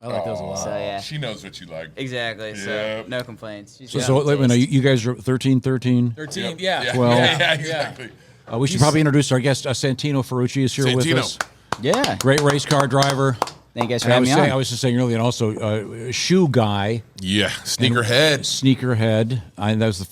I like those a lot. So, yeah. She knows what you like. Exactly. So no complaints. So wait a minute, you guys are 13? 13, Yep. yeah. 12. Yeah, exactly. We should probably introduce our guest. Santino Ferrucci is here with us. Yeah. Great race car driver. Thank you guys for having me on. I was just saying earlier, and also shoe guy. Yeah, sneakerhead. Sneakerhead.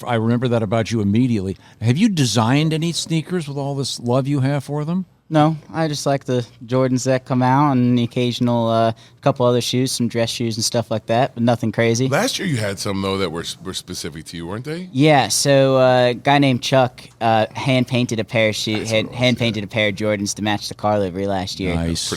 I remember that about you immediately. Have you designed any sneakers with all this love you have for them? No, I just like the Jordans that come out and the occasional couple other shoes, some dress shoes and stuff like that, but nothing crazy. Last year you had some, though, that were specific to you, weren't they? Yeah, so a guy named Chuck hand-painted a pair of shoes, hand-painted a pair of Jordans to match the car livery last year. Nice. So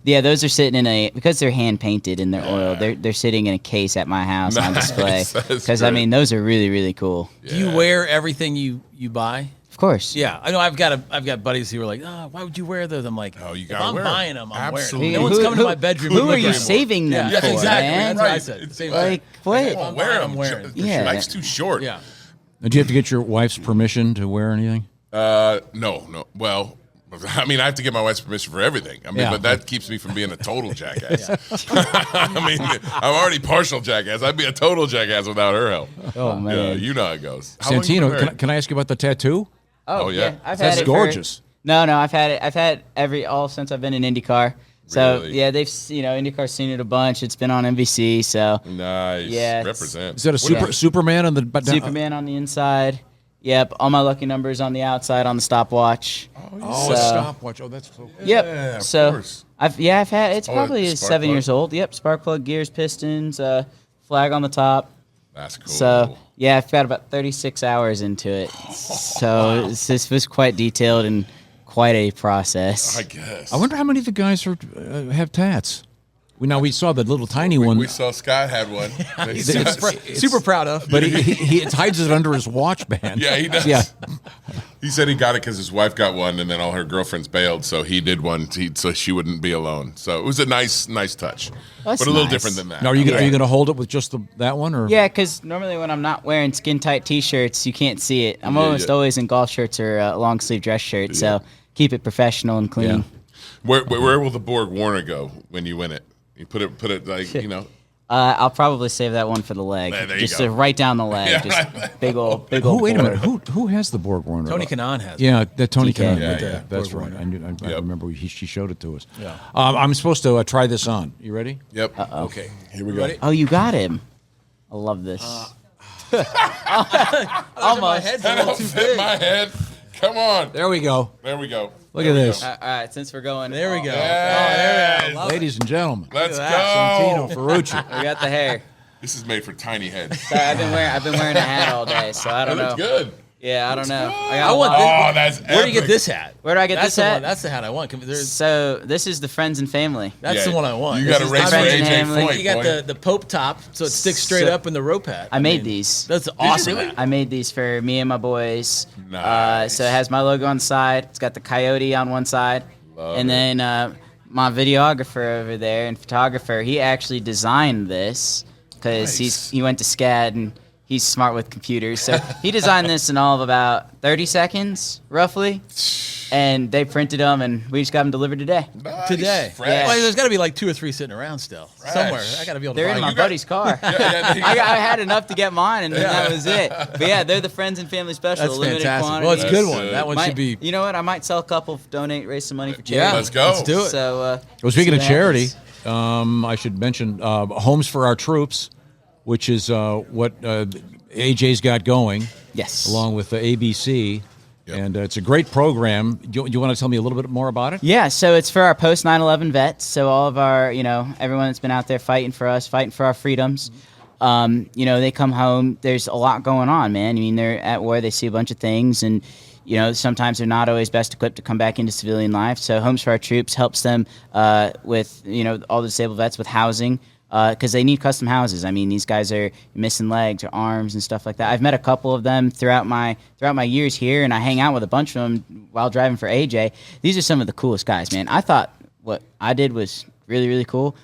those are sitting in because they're hand-painted and they're oil, they're sitting in a case at my house on display. Because, I mean, those are really, really cool. Do you wear everything you buy? Of course. Yeah, I know. I've got buddies who are like, why would you wear those? I'm like, you if gotta I'm wear 'em. buying them, I'm Absolutely. wearing them. No one's coming to my bedroom. Who are you saving them for, exactly. man? That's what I said. Same Like, what? Oh, wear them. Yeah. Life's too short. Yeah. Do you have to get your wife's permission to wear anything? No. Well, I mean, I have to get my wife's permission for everything. I mean, but that keeps me from being a total jackass. I mean, I'm already partial jackass. I'd be a total jackass without her help. Oh, man. You know how it goes. How long you been Santino, married? can I ask you about the tattoo? Oh, yeah. I've had That's it gorgeous. No, I've had all since I've been in IndyCar. So Really? yeah, IndyCar's seen it a bunch. It's been on NBC. So Nice. Yeah, Represent. Is that a Superman on the Superman on the inside. Yep, all my lucky numbers on the outside on the stopwatch. Oh, a stopwatch. Oh, that's so cool. Yep. Yeah, of so course. I've had it's probably spark 7 plug. years old. Yep, spark plug, gears, pistons, flag on the top. That's cool. So yeah, I've got about 36 hours into it. So this was quite detailed and quite a process. I guess. I wonder how many of the guys have tats. We saw the little tiny one. We saw Scott had one. Super proud of. But he hides it under his watch band. Yeah, he does. Yeah. He said he got it because his wife got one, and then all her girlfriends bailed, so he did one so she wouldn't be alone. So it was a nice touch, That's but a little nice. different than that. Now, are you going to hold it with just that one, or? Yeah, because normally when I'm not wearing skin tight T-shirts, you can't see it. I'm almost always in golf shirts or long sleeve dress shirts, so keep it professional and clean. Where will the Borg Warner go when you win it? You put it like I'll probably save that one for the leg, There you just go. right down the leg, Yeah, just right. big old. Wait a board. minute. Who has the Borg Warner? Tony Kanaan has. Yeah, that Tony TK. Kanaan. Yeah. That's Borg right. Warner. I remember she showed it to us. Yeah. I'm supposed to try this on. You ready? Yep. Okay. Here we go. Ready? Oh, you got him. I love this. Almost. My head's a That little don't too fit big. my head. Come on. There we go. There we go. Look at this. All right, since we're going, There we go. Yes. Ladies and gentlemen, Let's go. Santino Ferrucci. we got the hair. This is made for tiny heads. Sorry, I've been wearing a hat all day, so I That don't know. looks good. Yeah, I don't know. I want Oh, that's epic. Where do you get this hat? Where do I get That's this the hat? one. That's the hat I want. So this is the friends and family. That's Yeah. the one I want. You got to is race for Friends and AJ Family. Foyt, You got boy. the Pope top, so it sticks straight So- up in the rope hat. I made these. That's awesome. really? I made these for me and my boys. Nice. So it has my logo on the side. It's got the coyote on one side. Then my videographer over there and photographer, he actually designed this because Nice. he went to SCAD and he's smart with computers. So he designed this in all of about 30 seconds, roughly. And they printed them, and we just got them delivered today. Nice. Today. Fresh. Yeah. Well, there's got to be like 2 or 3 sitting around still somewhere. I got to be able to They're find in my them. buddy's car. Yeah, there you go. I had enough to get mine, and then that was it. But yeah, they're the friends and family special, That's limited fantastic. quantity. Well, it's a good That's one. good. That one Might- should be. You know what? I might sell a couple, donate, raise some money for charity. Yeah, Let's go. Let's do it. So, Well, speaking see of what charity, happens. I should mention Homes for Our Troops, which is what AJ's got going, Yes. along with the ABC. Yep. And it's a great program. Do you want to tell me a little bit more about it? Yeah, so it's for our post 9/11 vets. So all of our, everyone that's been out there fighting for us, fighting for our freedoms. They come home. There's a lot going on, man. I mean, they're at war. They see a bunch of things, and sometimes they're not always best equipped to come back into civilian life. So Homes for Our Troops helps them with all the disabled vets with housing. Because they need custom houses. I mean, these guys are missing legs or arms and stuff like that. I've met a couple of them throughout my years here, and I hang out with a bunch of them while driving for AJ. These are some of the coolest guys, man. I thought what I did was really, really cool.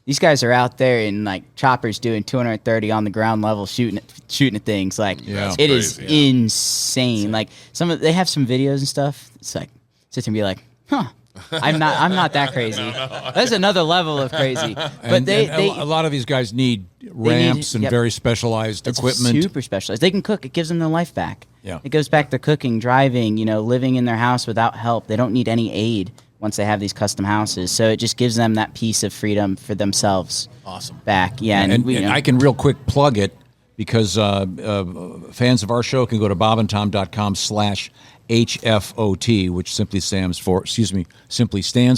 These guys are out there in like choppers doing 230 on the ground level, shooting at things. Like That's it is crazy, insane. Like they have some videos and stuff. It's like sit there and be like, huh. I'm not that crazy. That's another level of crazy. But And they a lot of these guys need ramps and yep. very specialized It's equipment. super specialized. They can cook. It gives them their life back. Yeah. It goes back to cooking, driving, living in their house without help. They don't need any aid once they have these custom houses. So it just gives them that piece of freedom for themselves. Awesome. Back. Yeah. And I can real quick plug it because fans of our show can go to bobandtom.com/HFOT, which simply stands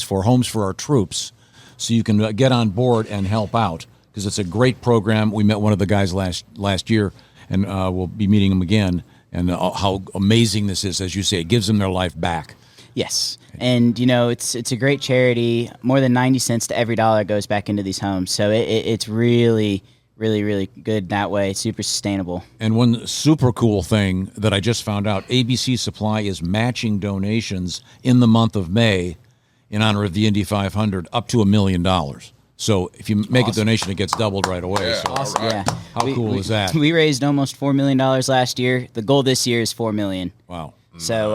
for Homes for Our Troops. So you can get on board and help out because it's a great program. We met one of the guys last year, and we'll be meeting them again. And how amazing this is, as you say, it gives them their life back. Yes, and it's a great charity. More than 90 cents to every dollar goes back into these homes. So it's really, really, really good that way. It's super sustainable. And one super cool thing that I just found out, ABC Supply is matching donations in the month of May in honor of the Indy 500 up to $1 million. So if you make a donation, it gets doubled right away. Yeah, So awesome. Yeah. how cool is that? We raised almost $4 million last year. The goal this year is $4 million. Wow. So,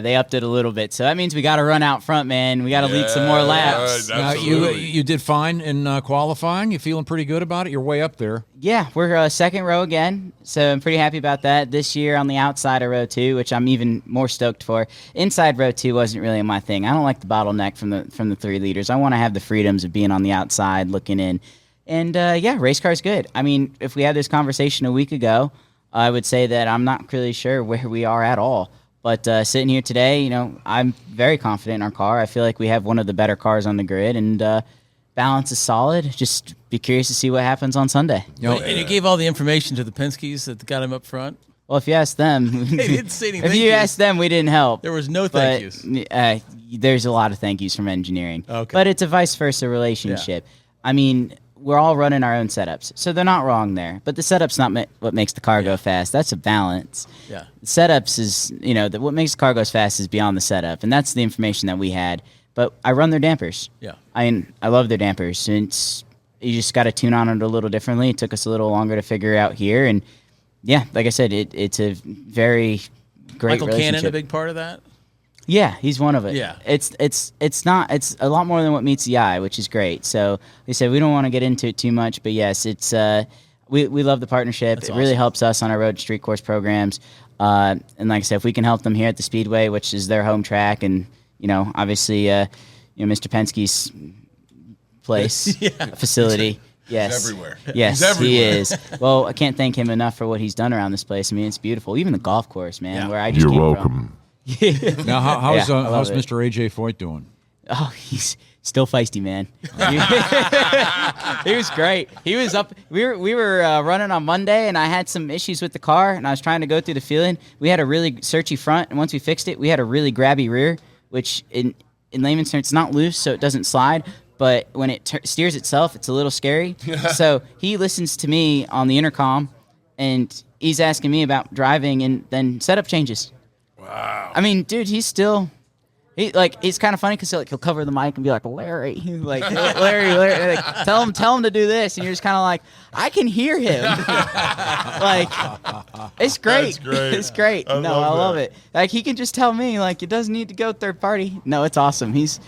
they upped it a little bit. So that means we got to run out front, man. We got to lead some more laps. Right, Now, absolutely. you did fine in qualifying. You feeling pretty good about it? You're way up there. Yeah, we're second row again. So I'm pretty happy about that. This year on the outside of row 2, which I'm even more stoked for. Inside row 2 wasn't really my thing. I don't like the bottleneck from the 3 leaders. I want to have the freedoms of being on the outside looking in. And, race car's good. I mean, if we had this conversation a week ago, I would say that I'm not really sure where we are at all. But sitting here today, I'm very confident in our car. I feel like we have one of the better cars on the grid, and balance is solid. Just be curious to see what happens on Sunday. And you gave all the information to the Penske's that got him up front. Well, if you ask them, They didn't say any if thank you yous. ask them, we didn't help. There was no But, thank yous. there's a lot of thank yous from engineering. Okay. But it's a vice versa relationship. I mean, we're all running our own setups, so they're not wrong there. But the setup's not what makes the car go fast. That's a balance. Yeah. The setups is, what makes the car goes fast is beyond the setup, and that's the information that we had. But I run their dampers. Yeah. I love their dampers. You just got to tune on it a little differently. It took us a little longer to figure out here, and yeah, like I said, it's a very great Michael relationship. Cannon, a big part of that. Yeah, he's one of it. Yeah. It's a lot more than what meets the eye, which is great. So they said we don't want to get into it too much, but yes, it's we love the partnership. That's It really awesome. helps us on our road street course programs. And like I said, if we can help them here at the Speedway, which is their home track, and obviously Mr. Penske's place facility. Yes. He's everywhere. Yes, He's everywhere. he is. Well, I can't thank him enough for what he's done around this place. I mean, it's beautiful. Even the golf course, man, Yeah. where I just came from. Now, how's I love it. Mr. AJ Foyt doing? Oh, he's still feisty, man. He was great. He was up. We were running on Monday, and I had some issues with the car, and I was trying to go through the feeling. We had a really searchy front, and once we fixed it, we had a really grabby rear, which in layman's terms, it's not loose, so it doesn't slide. But when it steers itself, it's a little scary. So he listens to me on the intercom, and he's asking me about driving, and then setup changes. Wow. I mean, dude, he's still. It's kind of funny because he'll cover the mic and be like, Larry, Larry, like, tell him to do this, and you're just kind of like, I can hear him. It's great. That's great. It's great. I love it. Like, he can just tell me, like, it doesn't need to go third party. No, it's awesome. He's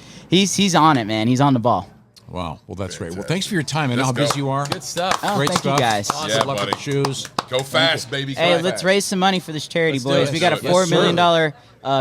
on it, man. He's on the ball. Wow. Well, that's great. Well, thanks for your time. I know how Let's go. busy you are. Good stuff. Oh, Great thank stuff. you guys. Yeah, Good luck buddy. with the shoes. Go fast, baby. Go Hey, fast. let's raise some money for this charity, Let's do boys. it. We got a Yes, $4 sir. million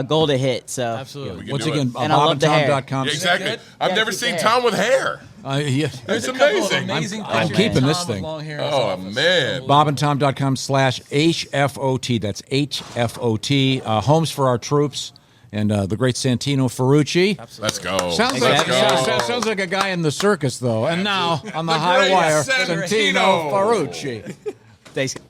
goal to hit. So Absolutely. can Once do again, it. And I love the hair. bobandtom.com. Yeah, exactly. good? I've Yeah, never keep seen the Tom with hair. Yeah. That's A couple of amazing. amazing I'm pictures of keeping Tom this with thing. long hair in his Oh, office. man. bobandtom.com/HFOT. That's HFOT. Homes for Our Troops. And the great Santino Ferrucci. Let's go. Sounds Let's like, go. sounds like a guy in the circus, though. And now, on the The high great wire, Santino. Santino Ferrucci. thanks.